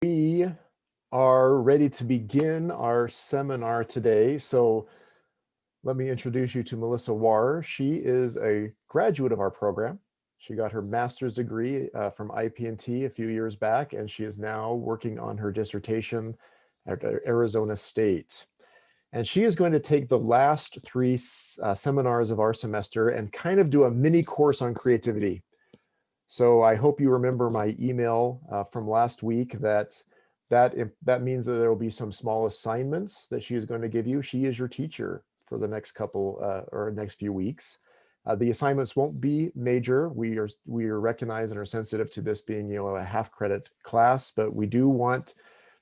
We are ready to begin our seminar today. So let me introduce you to Melissa Warr. She is a graduate of our program. She got her master's degree from IP&T a few years back, and she is now working on her dissertation at Arizona State. And she is going to take the last three seminars of our semester and kind of do a mini course on creativity. So I hope you remember my email from last week that means that there will be some small assignments that she is going to give you. She is your teacher for the next couple or next few weeks. The assignments won't be major. We are recognized and are sensitive to this being, a half credit class, but we do want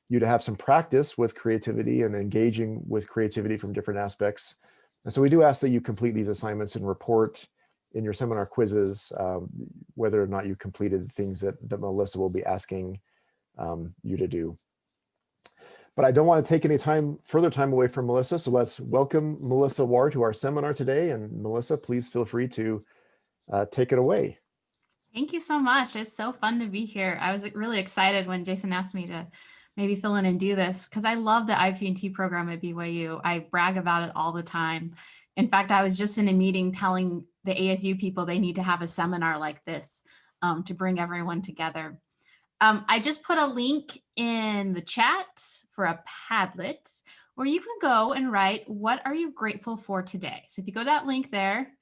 you to have some practice with creativity and engaging with creativity from different aspects. And so we do ask that you complete these assignments and report in your seminar quizzes whether or not you completed the things that Melissa will be asking you to do. But I don't want to take any further time away from Melissa, so let's welcome Melissa Warr to our seminar today. And Melissa, please feel free to take it away. Thank you so much. It's so fun to be here. I was really excited when Jason asked me to maybe fill in and do this because I love the IP&T program at BYU. I brag about it all the time. In fact, I was just in a meeting telling the ASU people they need to have a seminar like this to bring everyone together. I just put a link in the chat for a Padlet where you can go and write, what are you grateful for today? So if you go to that link there,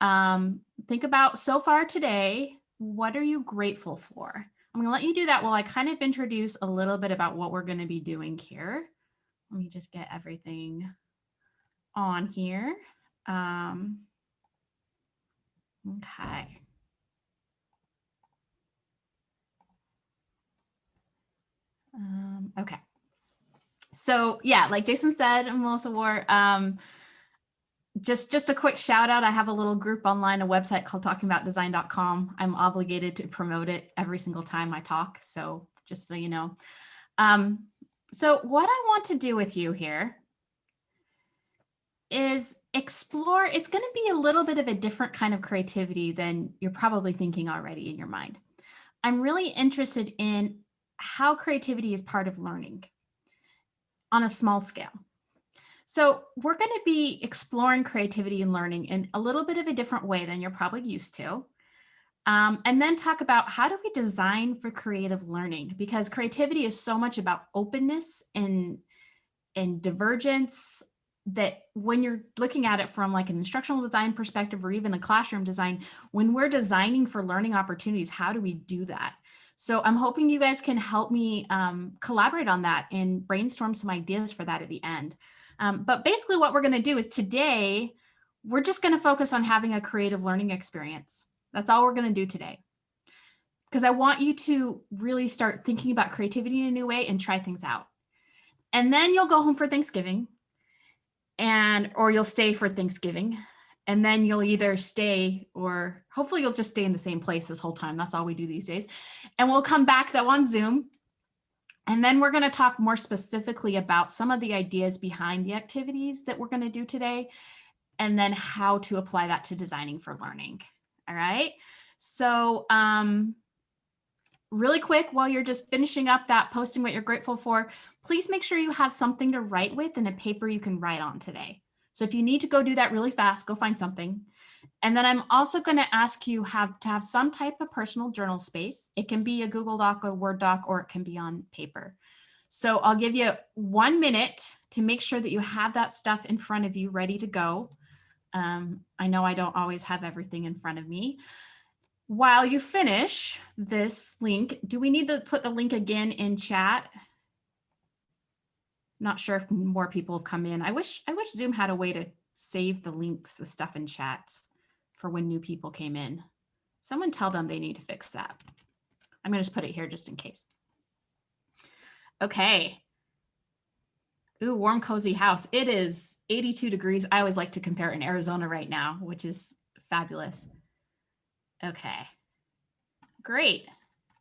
think about so far today, what are you grateful for? I'm gonna let you do that while I kind of introduce a little bit about what we're gonna be doing here. Let me just get everything on here. Okay. Okay. So yeah, like Jason said, I'm Melissa Warr. Just a quick shout out. I have a little group online, a website called talkingaboutdesign.com. I'm obligated to promote it every single time I talk. So just so you know. So what I want to do with you here is explore. It's going to be a little bit of a different kind of creativity than you're probably thinking already in your mind. I'm really interested in how creativity is part of learning on a small scale. So we're going to be exploring creativity and learning in a little bit of a different way than you're probably used to. And then talk about how do we design for creative learning? Because creativity is so much about openness and divergence that when you're looking at it from like an instructional design perspective or even a classroom design, when we're designing for learning opportunities, how do we do that? So I'm hoping you guys can help me collaborate on that and brainstorm some ideas for that at the end. But basically what we're going to do is today, we're just going to focus on having a creative learning experience. That's all we're going to do today. Because I want you to really start thinking about creativity in a new way and try things out. And then you'll go home for Thanksgiving or you'll stay for Thanksgiving. And then you'll either stay or hopefully you'll just stay in the same place this whole time. That's all we do these days. And we'll come back though on Zoom. And then we're going to talk more specifically about some of the ideas behind the activities that we're going to do today, and then how to apply that to designing for learning. All right. So really quick, while you're just finishing up that posting what you're grateful for, please make sure you have something to write with and a paper you can write on today. So if you need to go do that really fast, go find something. And then I'm also going to ask you to have some type of personal journal space. It can be a Google Doc, a Word doc, or it can be on paper. So I'll give you 1 minute to make sure that you have that stuff in front of you ready to go. I know I don't always have everything in front of me. While you finish this link, do we need to put the link again in chat? Not sure if more people have come in. I wish Zoom had a way to save the links, the stuff in chat for when new people came in. Someone tell them they need to fix that. I'm going to just put it here just in case. Okay. Ooh, warm, cozy house. It is 82 degrees. I always like to compare it in Arizona right now, which is fabulous. Okay. Great.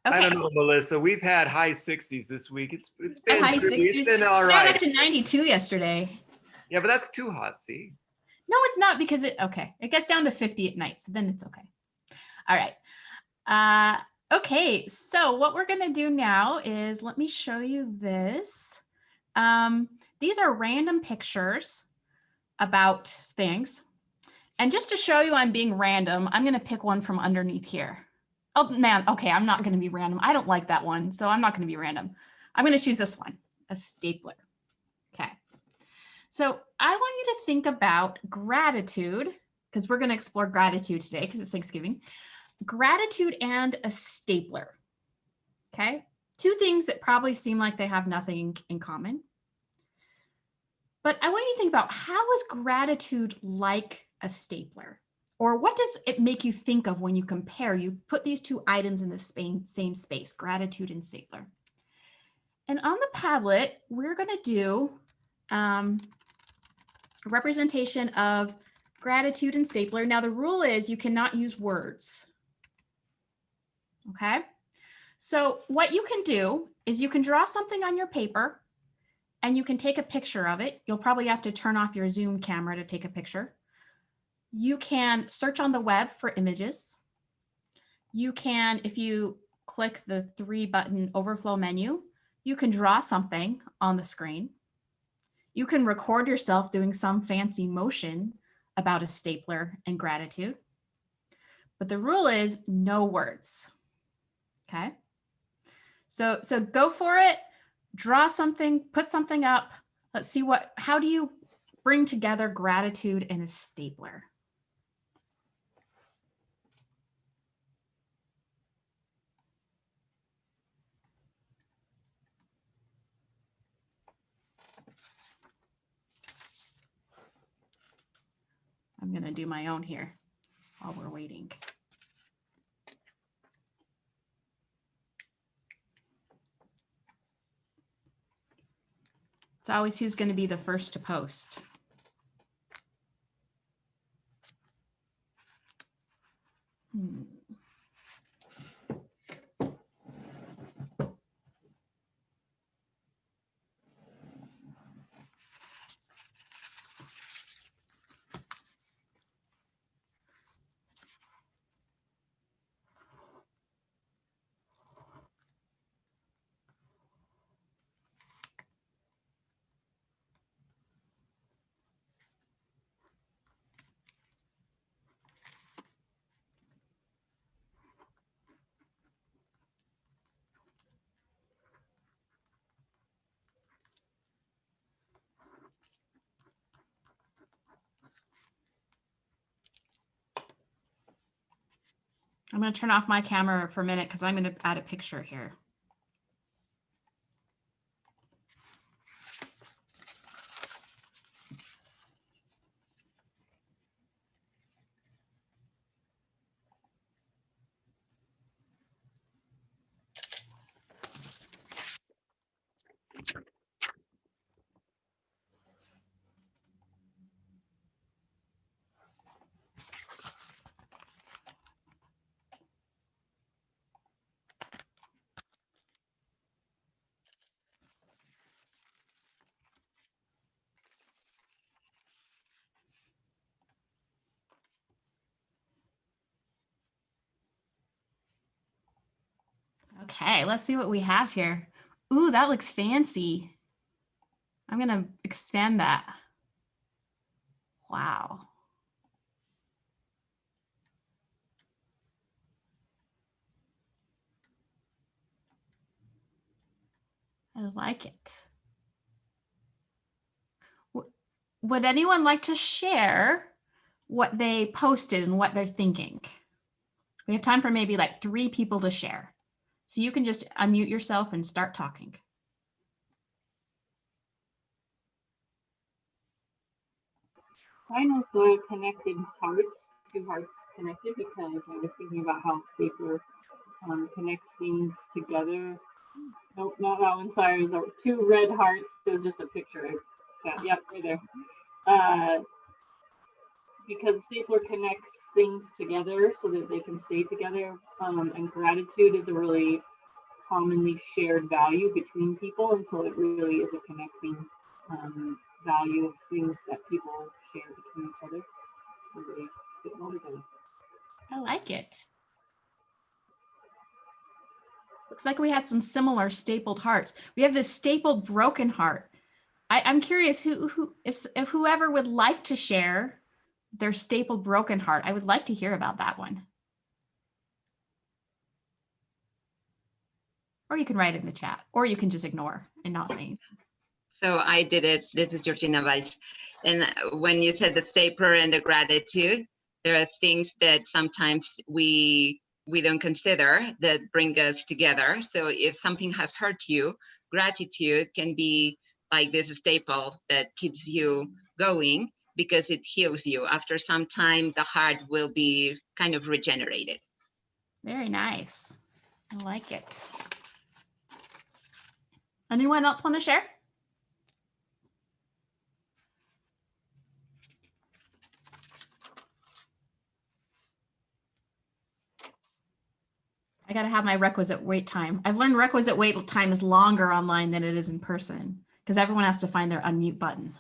Okay. I don't know, Melissa. We've had high 60s this week. It's been high 60s. It's been all Yeah, right. got to 92 yesterday. Yeah, but that's too hot. See? No, it's not because it gets down to 50 at night, so then it's okay. All right. Okay, so what we're going to do now is let me show you this. These are random pictures about things. And just to show you I'm being random, I'm going to pick one from underneath here. Oh man, okay, I'm not going to be random. I don't like that one, so I'm not going to be random. I'm going to choose this one, a stapler. Okay. So I want you to think about gratitude, because we're going to explore gratitude today because it's Thanksgiving. Gratitude and a stapler. Okay. Two things that probably seem like they have nothing in common. But I want you to think about, how is gratitude like a stapler? Or what does it make you think of when you compare? You put these two items in the same space, gratitude and stapler. And on the Padlet, we're going to do a representation of gratitude and stapler. Now, the rule is you cannot use words. Okay? So what you can do is you can draw something on your paper and you can take a picture of it. You'll probably have to turn off your Zoom camera to take a picture. You can search on the web for images. You can, if you click the 3-button overflow menu, you can draw something on the screen. You can record yourself doing some fancy motion about a stapler and gratitude. But the rule is no words. Okay? So go for it. Draw something, put something up. Let's see how do you bring together gratitude and a stapler? I'm going to do my own here while we're waiting. It's always who's going to be the first to post. I'm going to turn off my camera for a minute because I'm going to add a picture here. Okay, let's see what we have here. Ooh, that looks fancy. I'm going to expand that. Wow. I like it. Would anyone like to share what they posted and what they're thinking? We have time for maybe like 3 people to share. So you can just unmute yourself and start talking. Mine was the connected hearts, 2 hearts connected, because I was thinking about how stapler connects things together. Nope, not that one. Sorry, it was 2 red hearts. It was just a picture. Yep, right there. Because stapler connects things together so that they can stay together. And gratitude is a really commonly shared value between people, and so it really is a connecting value of things that people share between each other, so they fit well together. I like it. Looks like we had some similar stapled hearts. We have this stapled broken heart. I'm curious if whoever would like to share their stapled broken heart, I would like to hear about that one. Or you can write it in the chat, or you can just ignore and not say anything. So I did it. This is Georgina Weiss. And when you said the stapler and the gratitude, there are things that sometimes we don't consider that bring us together. So if something has hurt you, gratitude can be like this staple that keeps you going because it heals you. After some time, the heart will be kind of regenerated. Very nice. I like it. Anyone else want to share? I got to have my requisite wait time. I've learned requisite wait time is longer online than it is in person because everyone has to find their unmute button.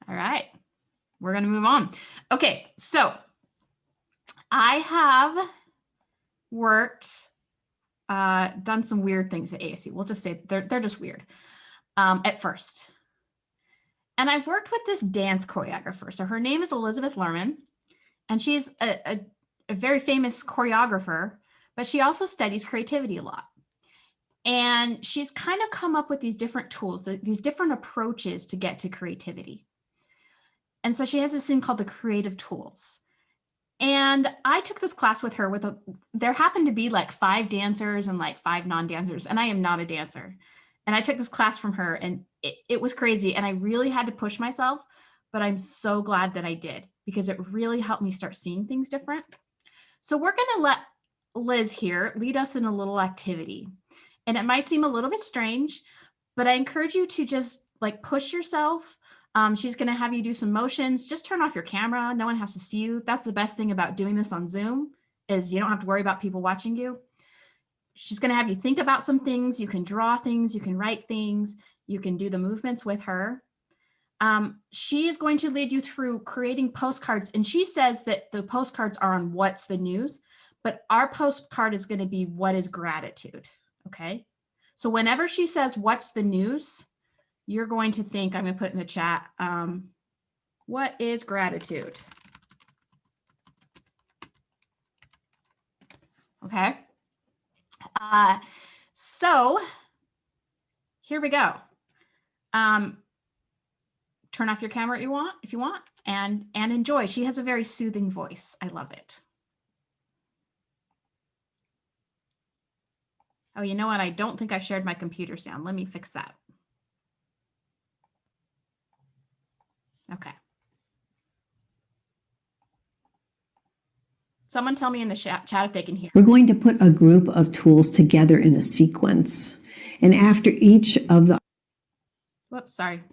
All right, we're going to move on. Okay, so I have worked, done some weird things at ASU. We'll just say they're just weird at first. And I've worked with this dance choreographer. So her name is Elizabeth Lerman, and she's a very famous choreographer, but she also studies creativity a lot. And she's kind of come up with these different tools, these different approaches to get to creativity. And so she has this thing called the creative tools. And I took this class with her there happened to be like 5 dancers and like 5 non-dancers, and I am not a dancer. And I took this class from her, and it was crazy. And I really had to push myself, but I'm so glad that I did because it really helped me start seeing things different. So we're going to let Liz here lead us in a little activity. And it might seem a little bit strange, but I encourage you to just like push yourself. She's going to have you do some motions. Just turn off your camera. No one has to see you. That's the best thing about doing this on Zoom is you don't have to worry about people watching you. She's going to have you think about some things. You can draw things. You can write things. You can do the movements with her. She is going to lead you through creating postcards. And she says that the postcards are on what's the news, but our postcard is going to be what is gratitude. Okay. So whenever she says, what's the news? You're going to think, I'm going to put in the chat, what is gratitude? Okay. So here we go. Turn off your camera if you want, and enjoy. She has a very soothing voice. I love it. Oh, you know what? I don't think I shared my computer sound. Let me fix that. Okay. Someone tell me in the chat if they can hear. We're going to put a group of tools together in a sequence. And after each of Whoops, sorry.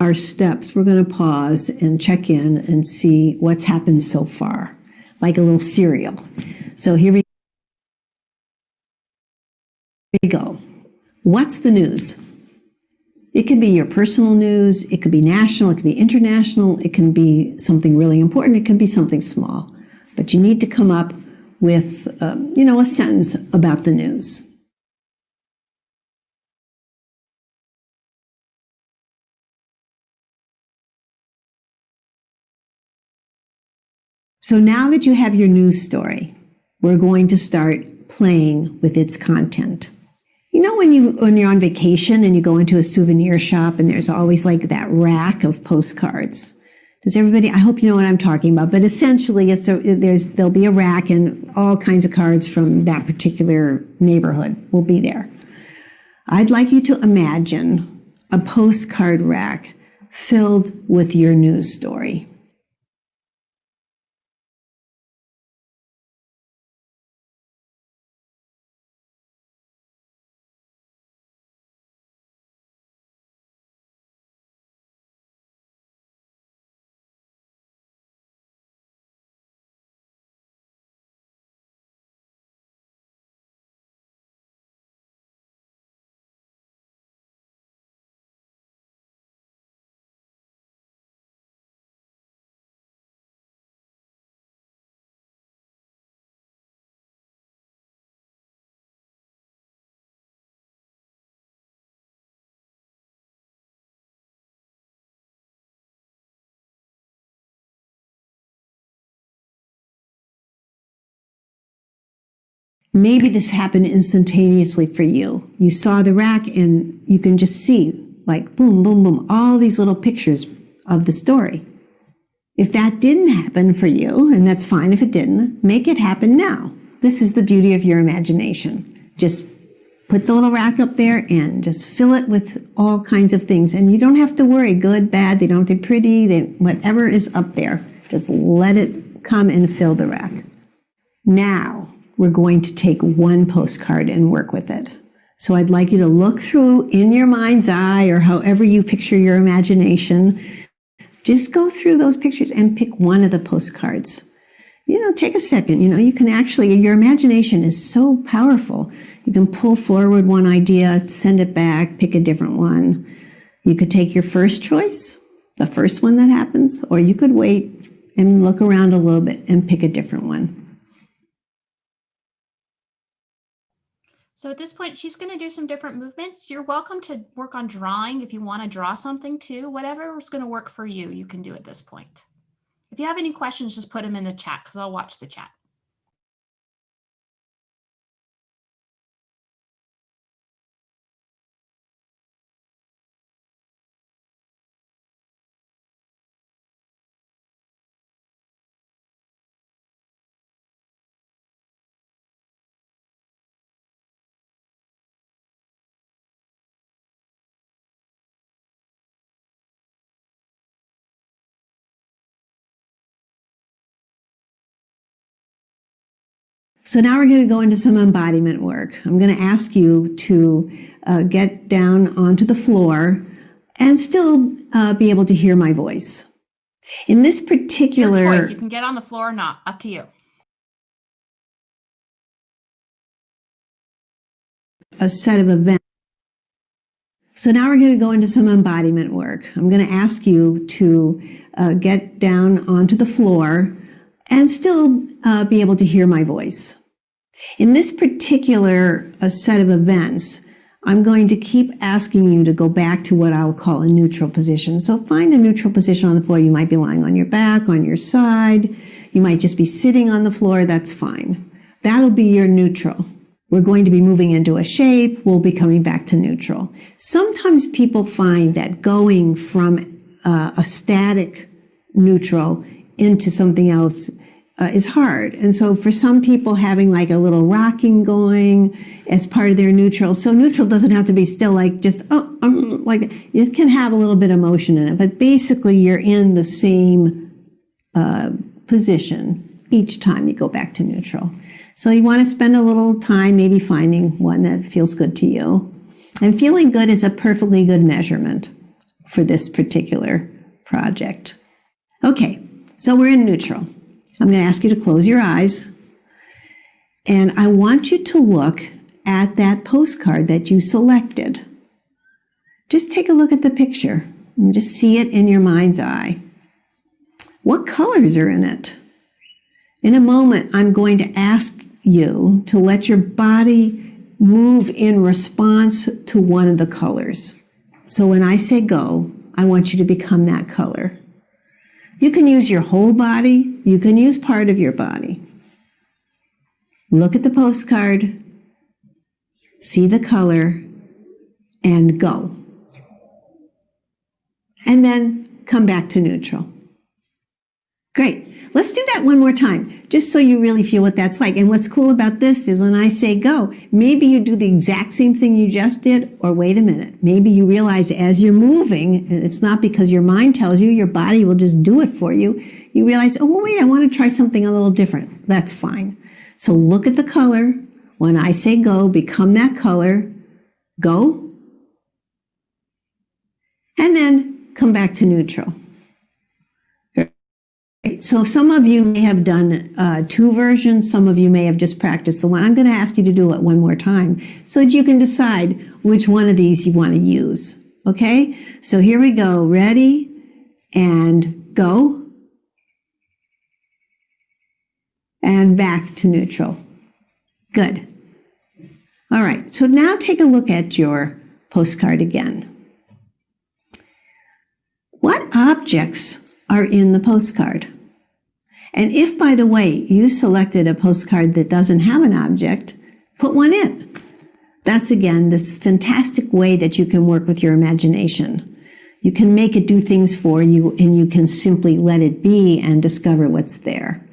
our steps, we're going to pause and check in and see what's happened so far, like a little serial. So here we go. What's the news? It could be your personal news. It could be national. It could be international. It can be something really important. It can be something small. But you need to come up with, a sentence about the news. So now that you have your news story, we're going to start playing with its content. You know when you're on vacation and you go into a souvenir shop and there's always like that rack of postcards? Does everybody, I hope you know what I'm talking about, but essentially there'll be a rack and all kinds of cards from that particular neighborhood will be there. I'd like you to imagine a postcard rack filled with your news story. Maybe this happened instantaneously for you. You saw the rack and you can just see like boom, boom, boom, all these little pictures of the story. If that didn't happen for you, and that's fine if it didn't, make it happen now. This is the beauty of your imagination. Just put the little rack up there and just fill it with all kinds of things. And you don't have to worry, good, bad, they don't have to be pretty, whatever is up there, just let it come and fill the rack. Now, we're going to take one postcard and work with it. So I'd like you to look through in your mind's eye or however you picture your imagination. Just go through those pictures and pick one of the postcards. Take a second. You can actually, your imagination is so powerful. You can pull forward one idea, send it back, pick a different one. You could take your first choice, the first one that happens, or you could wait and look around a little bit and pick a different one. So at this point, she's going to do some different movements. You're welcome to work on drawing if you want to draw something too. Whatever is going to work for you, you can do at this point. If you have any questions, just put them in the chat because I'll watch the chat. So now we're going to go into some embodiment work. I'm going to ask you to get down onto the floor and still be able to hear my voice. In this particular... Your choice. You can get on the floor or not. Up to you. A set of events. So now we're going to go into some embodiment work. I'm going to ask you to get down onto the floor and still be able to hear my voice. In this particular set of events, I'm going to keep asking you to go back to what I'll call a neutral position. So find a neutral position on the floor. You might be lying on your back, on your side. You might just be sitting on the floor. That's fine. That'll be your neutral. We're going to be moving into a shape. We'll be coming back to neutral. Sometimes people find that going from a static neutral into something else is hard. And so for some people, having like a little rocking going as part of their neutral. So neutral doesn't have to be still like just, like it can have a little bit of motion in it, but basically you're in the same position each time you go back to neutral. So you want to spend a little time maybe finding one that feels good to you. And feeling good is a perfectly good measurement for this particular project. Okay, so we're in neutral. I'm going to ask you to close your eyes. And I want you to look at that postcard that you selected. Just take a look at the picture and just see it in your mind's eye. What colors are in it? In a moment, I'm going to ask you to let your body move in response to one of the colors. So when I say go, I want you to become that color. You can use your whole body. You can use part of your body. Look at the postcard, see the color, and go. And then come back to neutral. Great. Let's do that one more time, just so you really feel what that's like. And what's cool about this is when I say go, maybe you do the exact same thing you just did, or wait a minute. Maybe you realize as you're moving, and it's not because your mind tells you, your body will just do it for you. You realize, oh, well, wait, I want to try something a little different. That's fine. So look at the color. When I say go, become that color. Go. And then come back to neutral. So some of you may have done two versions. Some of you may have just practiced the one. I'm going to ask you to do it one more time so that you can decide which one of these you want to use. Okay? So here we go. Ready? And go. And back to neutral. Good. All right. So now take a look at your postcard again. What objects are in the postcard? And if, by the way, you selected a postcard that doesn't have an object, Put one in. That's, again, this fantastic way that you can work with your imagination. You can make it do things for you, and you can simply let it be and discover what's there.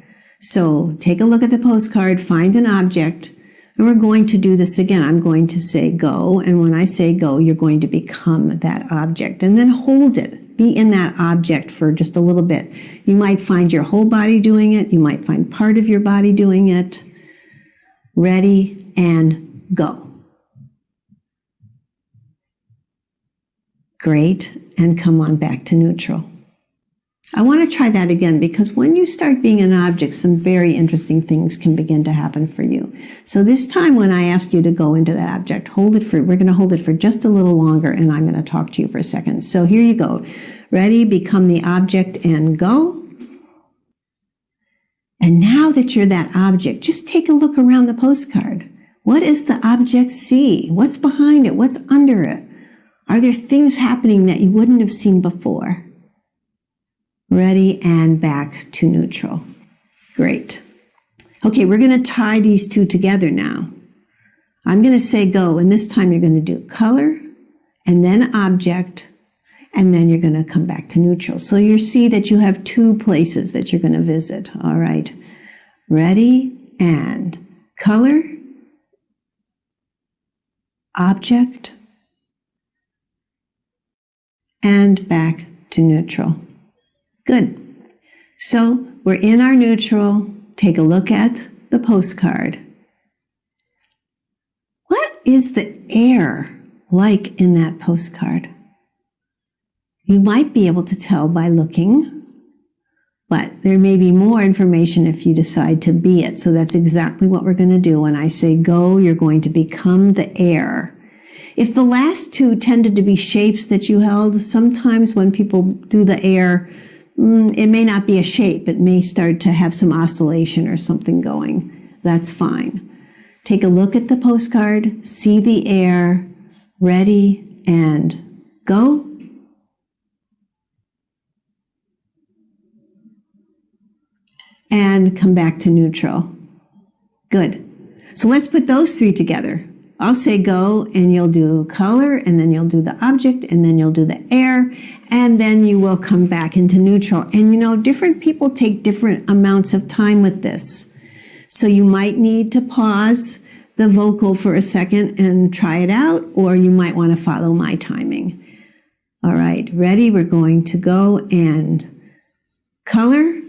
So take a look at the postcard, find an object, and we're going to do this again. I'm going to say go, and when I say go, you're going to become that object, and then hold it. Be in that object for just a little bit. You might find your whole body doing it. You might find part of your body doing it. Ready, and go. Great, and come on back to neutral. I want to try that again, because when you start being an object, some very interesting things can begin to happen for you. So this time when I ask you to go into that object, we're going to hold it for just a little longer, and I'm going to talk to you for a second. So here you go. Ready, become the object, and go. And now that you're that object, just take a look around the postcard. What does the object see? What's behind it? What's under it? Are there things happening that you wouldn't have seen before? Ready, and back to neutral. Great. Okay, we're going to tie these two together now. I'm going to say go, and this time you're going to do color, and then object, and then you're going to come back to neutral. So you see that you have two places that you're going to visit. All right. Ready, and color, object, and back to neutral. Good. So we're in our neutral. Take a look at the postcard. What is the air like in that postcard? You might be able to tell by looking, but there may be more information if you decide to be it. So that's exactly what we're going to do. When I say go, you're going to become the air. If the last two tended to be shapes that you held, sometimes when people do the air, it may not be a shape. It may start to have some oscillation or something going. That's fine. Take a look at the postcard, see the air, ready, and go. And come back to neutral. Good. So let's put those three together. I'll say go, and you'll do color, and then you'll do the object, and then you'll do the air, and then you will come back into neutral. And you know, different people take different amounts of time with this. So you might need to pause the vocal for a second and try it out, or you might want to follow my timing. All right, ready? We're going to go and color,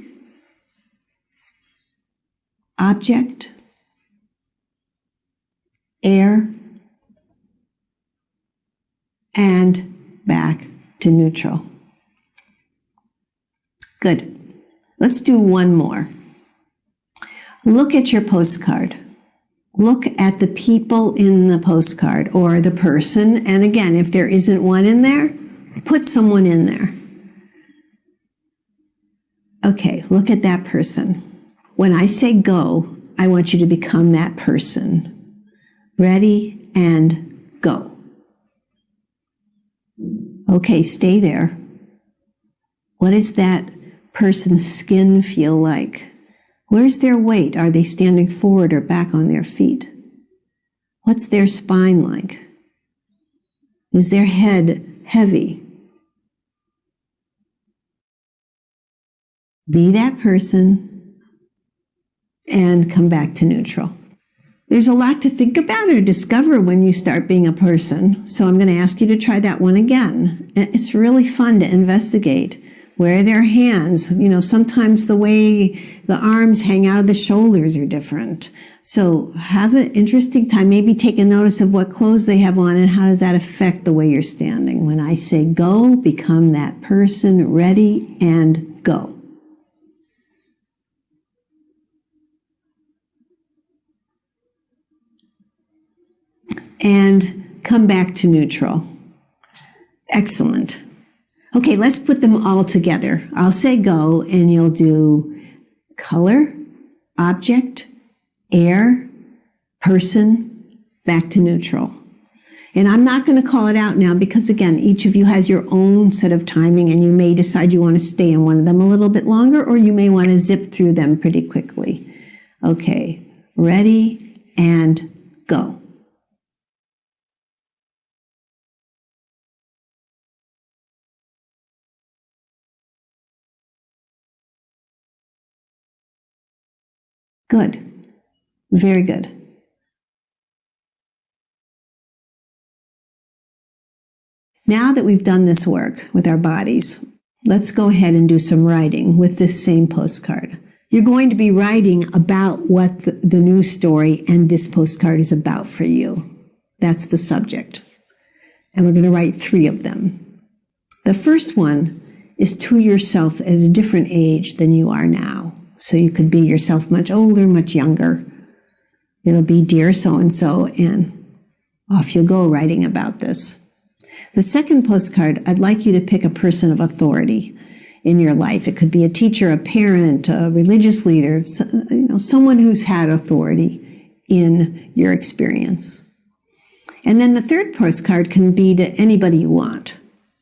object, air, and back to neutral. Good. Let's do one more. Look at your postcard. Look at the people in the postcard or the person. And again, if there isn't one in there, put someone in there. Okay, look at that person. When I say go, I want you to become that person. Ready, and go. Okay, stay there. What does that person's skin feel like? Where's their weight? Are they standing forward or back on their feet? What's their spine like? Is their head heavy? Be that person and come back to neutral. There's a lot to think about or discover when you start being a person. So I'm going to ask you to try that one again. It's really fun to investigate. Where are their hands? You know, sometimes the way the arms hang out of the shoulders are different. So have an interesting time. Maybe take a notice of what clothes they have on and how does that affect the way you're standing. When I say go, become that person, ready, and go. And come back to neutral. Excellent. Okay, let's put them all together. I'll say go, and you'll do color, object, air, person, back to neutral. And I'm not going to call it out now because, again, each of you has your own set of timing, and you may decide you want to stay in one of them a little bit longer, or you may want to zip through them pretty quickly. Okay, ready, and go. Good. Very good. Now that we've done this work with our bodies, let's go ahead and do some writing with this same postcard. You're going to be writing about what the news story and this postcard is about for you. That's the subject. And we're going to write 3 of them. The first one is to yourself at a different age than you are now. So you could be yourself much older, much younger. It'll be dear so-and-so, and off you go writing about this. The second postcard, I'd like you to pick a person of authority in your life. It could be a teacher, a parent, a religious leader, someone who's had authority in your experience. And then the third postcard can be to anybody you want.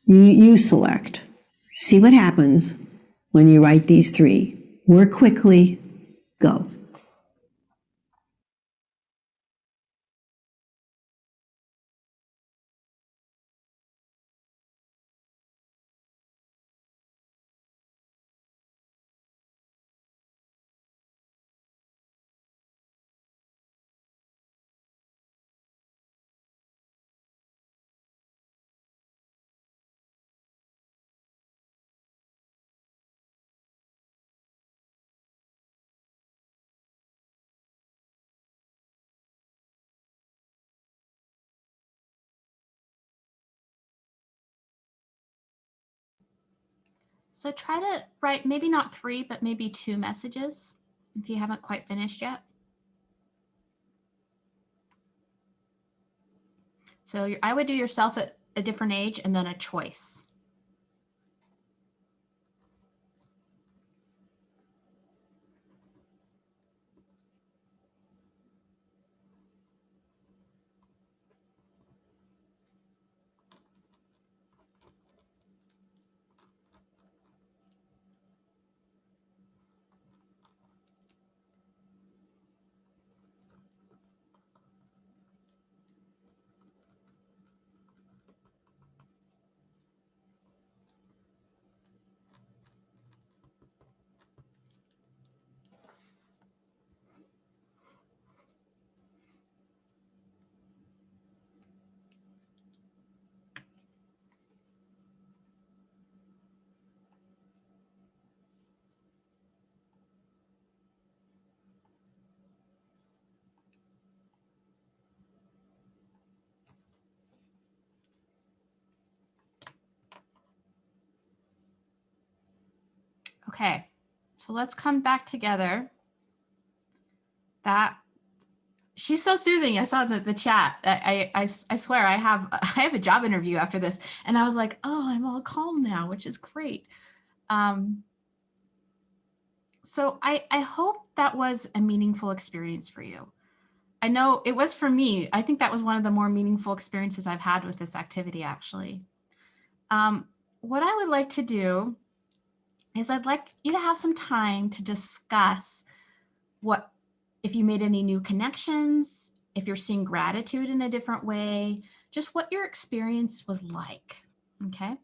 You select. See what happens when you write these 3. Work quickly. Go. So try to write maybe not 3, but maybe 2 messages if you haven't quite finished yet. So I would do yourself at a different age and then a choice. Okay, so let's come back together. She's so soothing. I saw the chat. I swear I have a job interview after this, and I was like, oh, I'm all calm now, which is great. So I hope that was a meaningful experience for you. I know it was for me. I think that was one of the more meaningful experiences I've had with this activity, actually. What I would like to do is I'd like you to have some time to discuss if you made any new connections, if you're seeing gratitude in a different way, just what your experience was like, okay?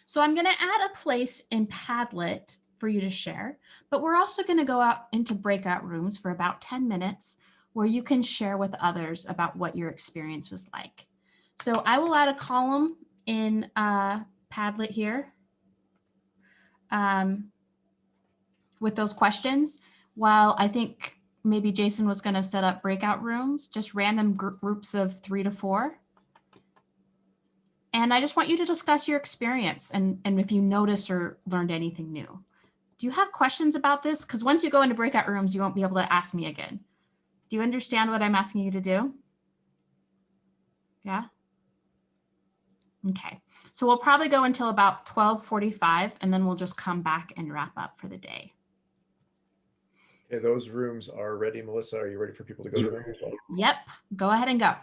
So I'm gonna add a place in Padlet for you to share, but we're also gonna go out into breakout rooms for about 10 minutes where you can share with others about what your experience was like. So I will add a column in Padlet here with those questions, while I think maybe Jason was going to set up breakout rooms, just random groups of 3 to 4. And I just want you to discuss your experience and if you noticed or learned anything new. Do you have questions about this? Because once you go into breakout rooms, you won't be able to ask me again. Do you understand what I'm asking you to do? Yeah? Okay. So we'll probably go until about 12:45, and then we'll just come back and wrap up for the day. Okay, those rooms are ready. Melissa, are you ready for people to go to them as well? Yep. Go ahead and go.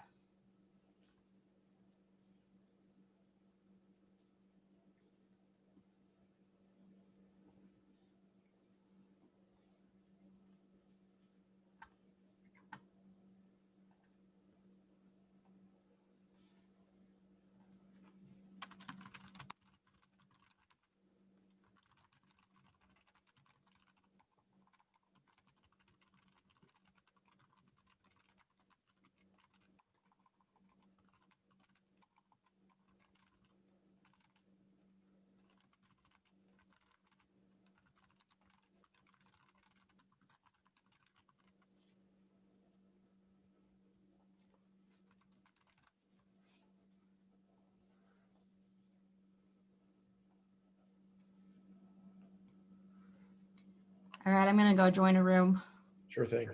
All right, I'm going to go join a room. Sure thing.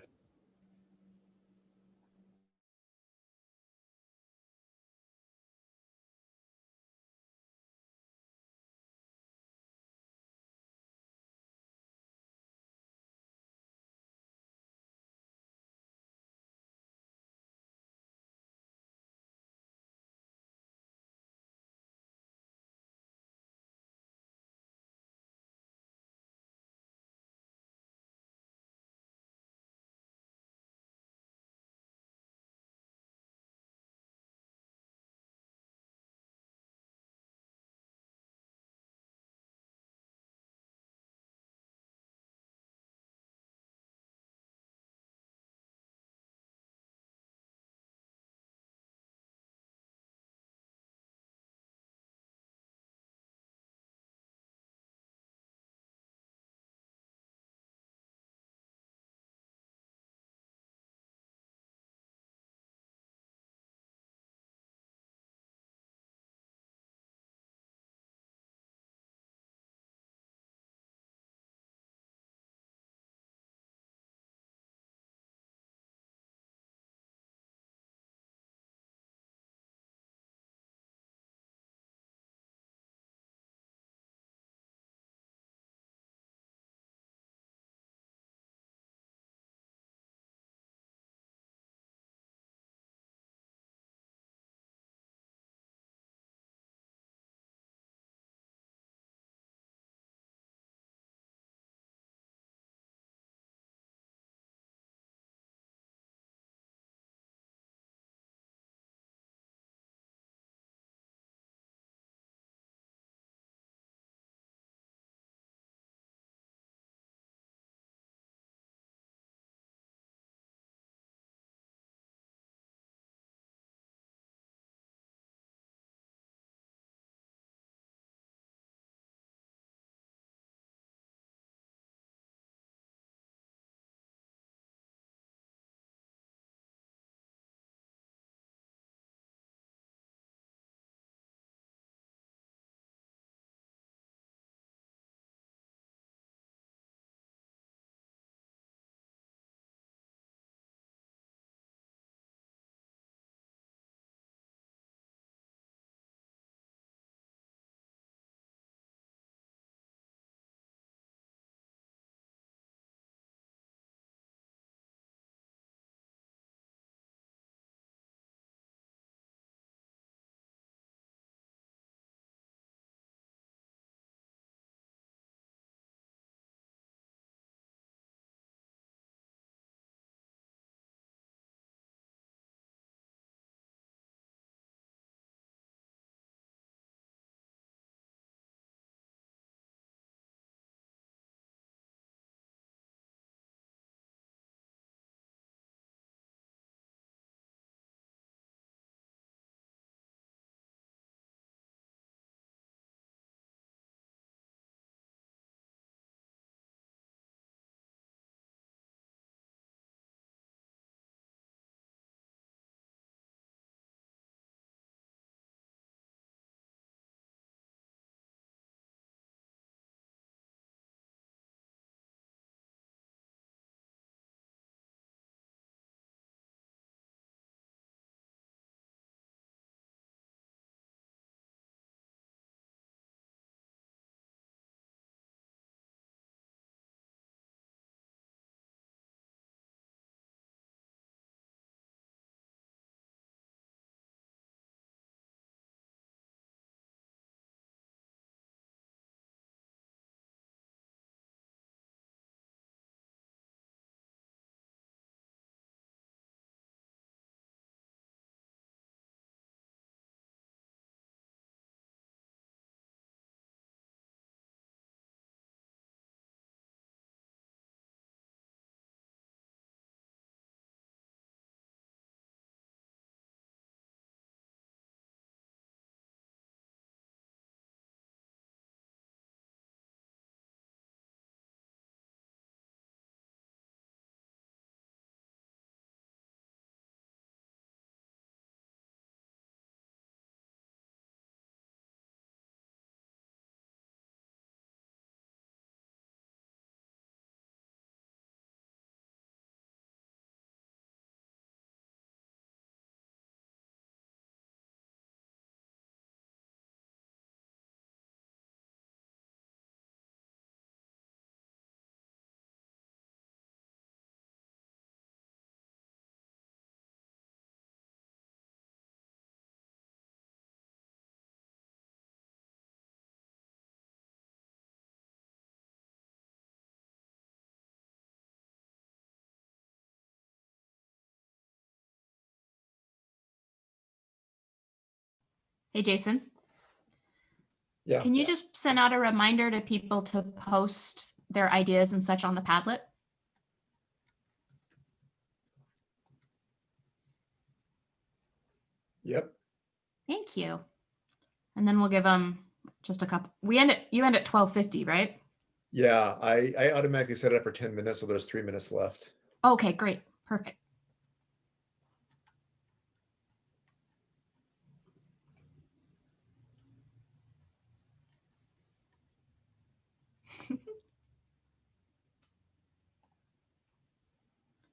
Hey, Jason, Yeah. can you just send out a reminder to people to post their ideas and such on the Padlet? Yep. Thank you. And then we'll give them just a couple. You end at 12:50, right? Yeah, I automatically set it up for 10 minutes, so there's 3 minutes left. Okay, great. Perfect.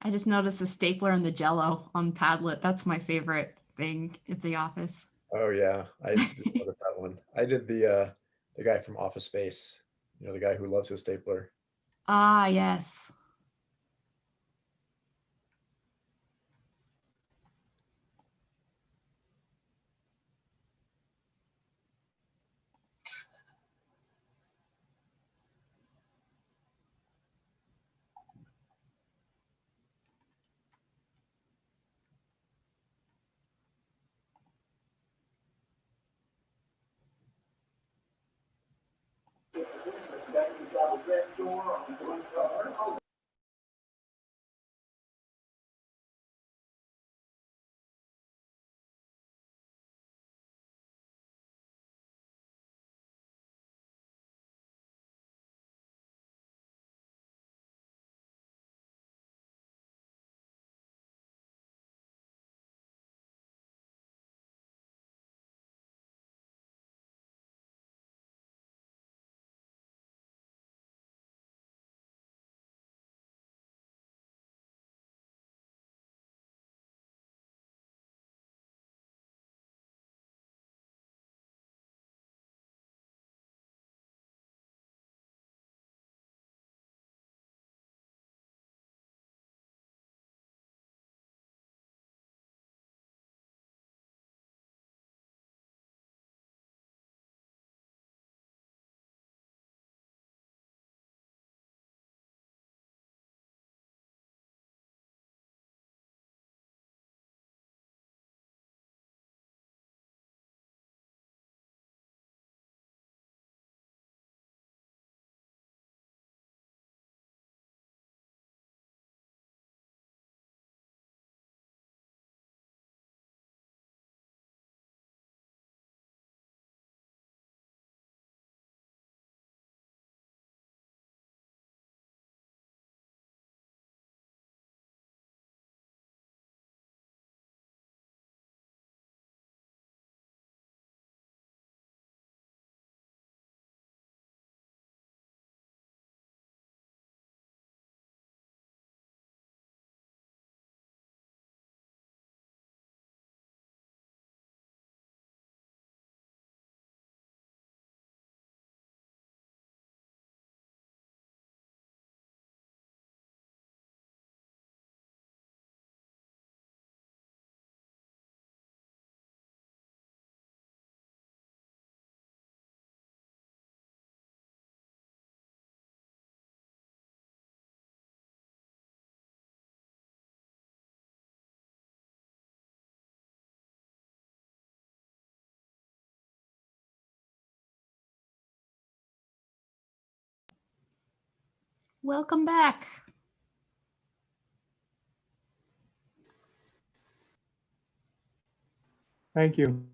I just noticed the stapler and the Jello on Padlet. That's my favorite thing at the office. Oh yeah, I did notice that one. I did the guy from Office Space, you know, the guy who loves his stapler. Ah, yes. Welcome back. Thank you.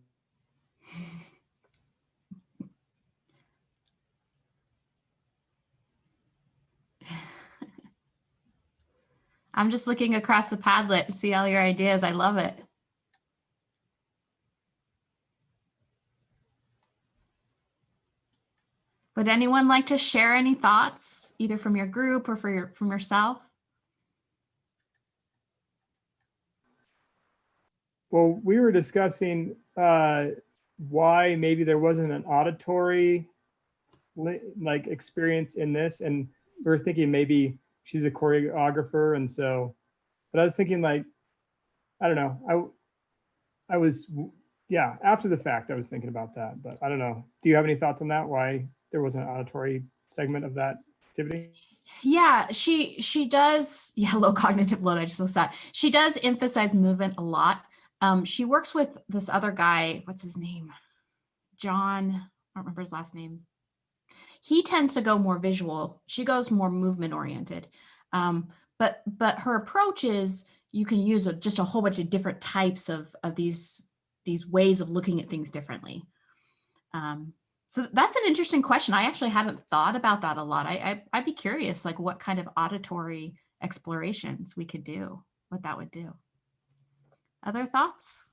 I'm just looking across the Padlet to see all your ideas. I love it. Would anyone like to share any thoughts, either from your group or from yourself? Well, we were discussing why maybe there wasn't an auditory like experience in this, and we were thinking maybe she's a choreographer, and so. But I was thinking like, I don't know. I was yeah. After the fact, I was thinking about that, but I don't know. Do you have any thoughts on that? Why there was an auditory segment of that activity? Yeah, she does. Yeah, low cognitive load. I just noticed that. She does emphasize movement a lot. She works with this other guy. What's his name? John, I don't remember his last name. He tends to go more visual. She goes more movement oriented. But her approach is you can use just a whole bunch of different types of these ways of looking at things differently. So that's an interesting question. I actually hadn't thought about that a lot. I'd be curious, like what kind of auditory explorations we could do, what that would do. Other thoughts?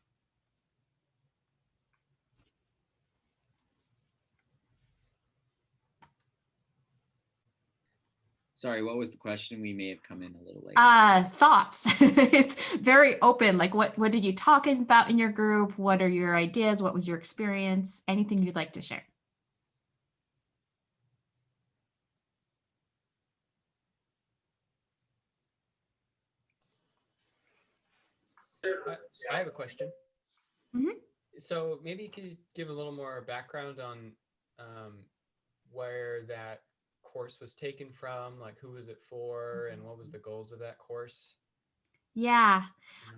Sorry, what was the question? We may have come in a little late. Thoughts. It's very open. Like what did you talk about in your group? What are your ideas? What was your experience? Anything you'd like to share? I have a question. Mhm. So maybe you could give a little more background on where that course was taken from, like who was it for, and what was the goals of that course? Yeah.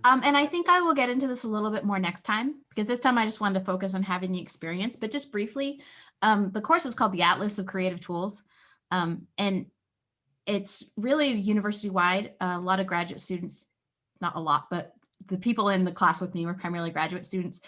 And I think I will get into this a little bit more next time, because this time I just wanted to focus on having the experience. But just briefly, the course is called the Atlas of Creative Tools. And it's really university-wide. A lot of graduate students, not a lot, but the people in the class with me were primarily graduate students.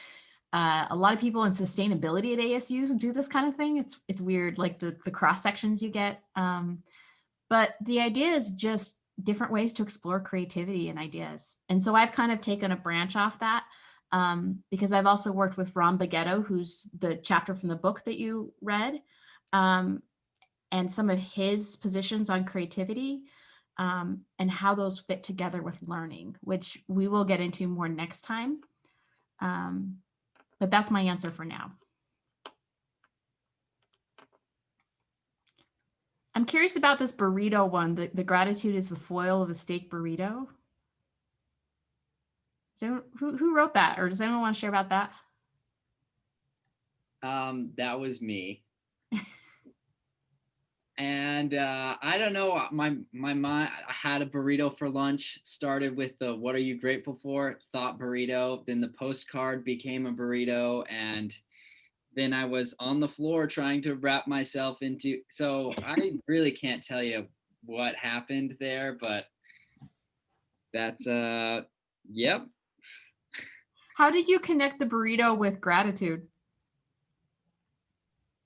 A lot of people in sustainability at ASU do this kind of thing. It's weird, like the cross sections you get. But the idea is just different ways to explore creativity and ideas. And so I've kind of taken a branch off that because I've also worked with Ron Bagetto, who's the chapter from the book that you read, and some of his positions on creativity and how those fit together with learning, which we will get into more next time. But that's my answer for now. I'm curious about this burrito one. The gratitude is the foil of a steak burrito. So who wrote that? Or does anyone want to share about that? That was me. And I don't know, my mind, I had a burrito for lunch, started with the what are you grateful for, thought burrito, then the postcard became a burrito, and then I was on the floor trying to wrap myself into, so I really can't tell you what happened there, but that's yep. How did you connect the burrito with gratitude?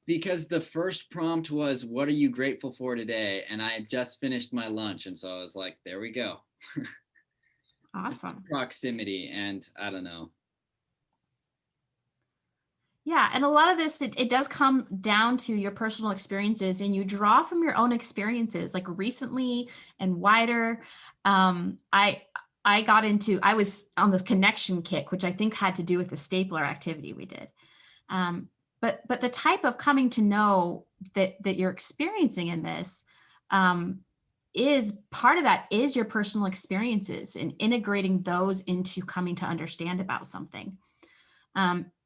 Because the first prompt was, what are you grateful for today? And I had just finished my lunch. And so I was like, there we go. Awesome. Proximity. And I don't know. Yeah. And a lot of this, it does come down to your personal experiences, and you draw from your own experiences, like recently and wider. I was on this connection kick, which I think had to do with the stapler activity we did. But the type of coming to know that you're experiencing in this is part of that is your personal experiences and integrating those into coming to understand about something.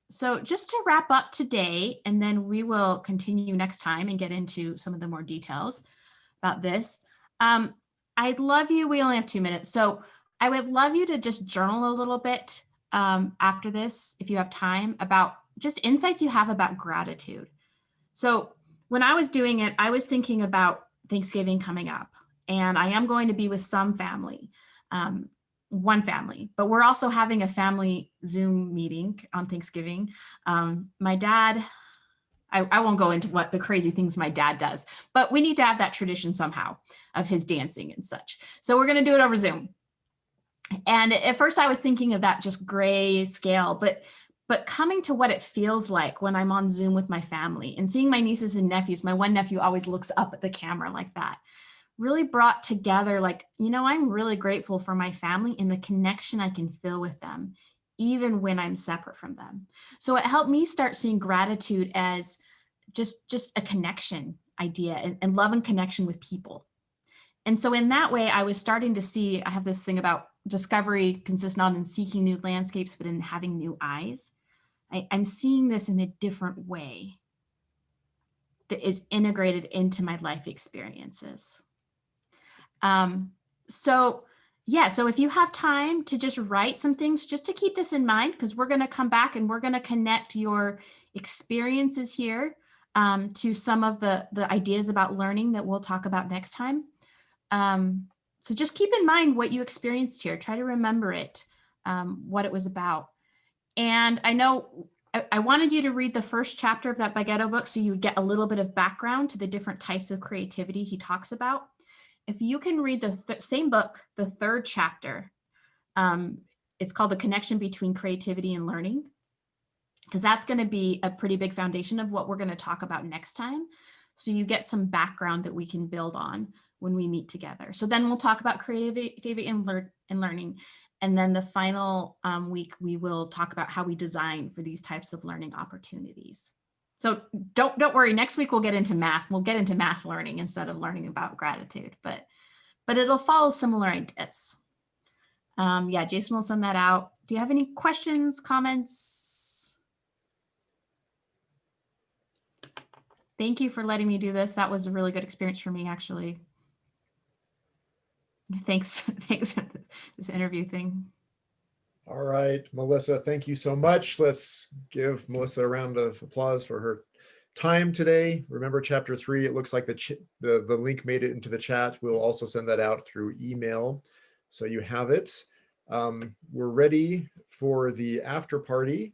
So just to wrap up today, and then we will continue next time and get into some of the more details about this. I'd love you, we only have 2 minutes. So I would love you to just journal a little bit after this, if you have time, about just insights you have about gratitude. So when I was doing it, I was thinking about Thanksgiving coming up, and I am going to be with some family, one family, but we're also having a family Zoom meeting on Thanksgiving. My dad, I won't go into what the crazy things my dad does, but we need to have that tradition somehow of his dancing and such. So we're going to do it over Zoom. And at first I was thinking of that just gray scale, but coming to what it feels like when I'm on Zoom with my family and seeing my nieces and nephews, my one nephew always looks up at the camera like that, really brought together like, I'm really grateful for my family and the connection I can feel with them, even when I'm separate from them. So it helped me start seeing gratitude as just a connection idea and love and connection with people. And so in that way, I was starting to see, I have this thing about discovery consists not in seeking new landscapes, but in having new eyes. I'm seeing this in a different way that is integrated into my life experiences. So, Yeah, so if you have time to just write some things, just to keep this in mind, because we're going to come back and we're going to connect your experiences here to some of the ideas about learning that we'll talk about next time. So just keep in mind what you experienced here. Try to remember it, what it was about. And I know I wanted you to read the first chapter of that Baguetto book so you get a little bit of background to the different types of creativity he talks about. If you can read the same book, the third chapter, it's called The Connection Between Creativity and Learning, because that's going to be a pretty big foundation of what we're going to talk about next time. So you get some background that we can build on when we meet together. So then we'll talk about creativity and learning. And then the final week, we will talk about how we design for these types of learning opportunities. So don't worry, next week we'll get into math. We'll get into math learning instead of learning about gratitude, but it'll follow similar ideas. Yeah, Jason will send that out. Do you have any questions, comments? Thank you for letting me do this. That was a really good experience for me, actually. Thanks for this interview thing. All right, Melissa, thank you so much. Let's give Melissa a round of applause for her time today. Remember chapter 3, it looks like the link made it into the chat. We'll also send that out through email, so you have it. We're ready for the after party.